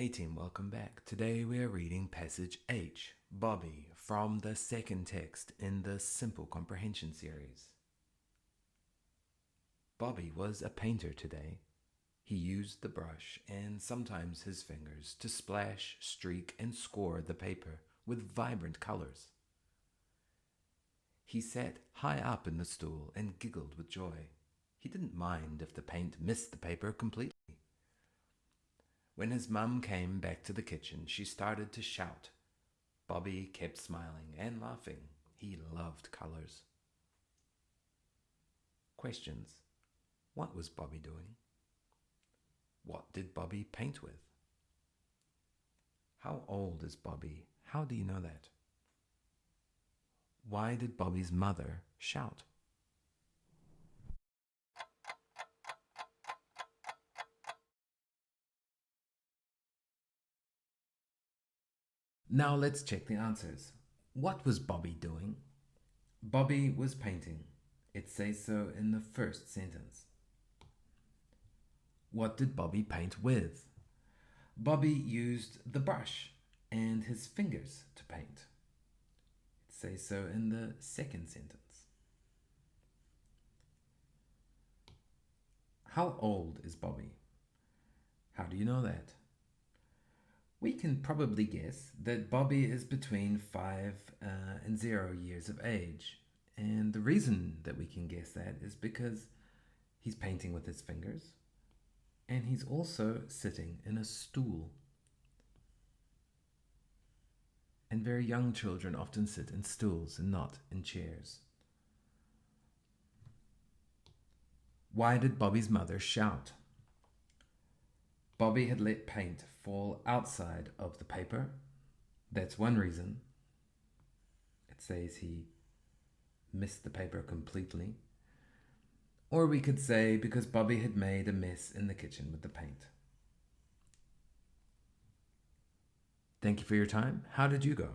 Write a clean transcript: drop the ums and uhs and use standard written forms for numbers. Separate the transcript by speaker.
Speaker 1: Hey team, welcome back. Today we are reading Passage H, Bobby, from the second text in the Simple Comprehension series. Bobby was a painter today. He used the brush and sometimes his fingers to splash, streak, and score the paper with vibrant colors. He sat high up in the stool and giggled with joy. He didn't mind if the paint missed the paper completely. When his mum came back to the kitchen, she started to shout. Bobby kept smiling and laughing. He loved colors. Questions. What was Bobby doing? What did Bobby paint with? How old is Bobby? How do you know that? Why did Bobby's mother shout? Now let's check the answers. What was Bobby doing? Bobby was painting. It says so in the first sentence. What did Bobby paint with? Bobby used the brush and his fingers to paint. It says so in the second sentence. How old is Bobby? How do you know that? We can probably guess that Bobby is between 5 and 0 years of age. And the reason that we can guess that is because he's painting with his fingers and he's also sitting in a stool. And very young children often sit in stools and not in chairs. Why did Bobby's mother shout? Bobby had let paint fall outside of the paper. That's one reason. It says he missed the paper completely. Or we could say because Bobby had made a mess in the kitchen with the paint. Thank you for your time. How did you go?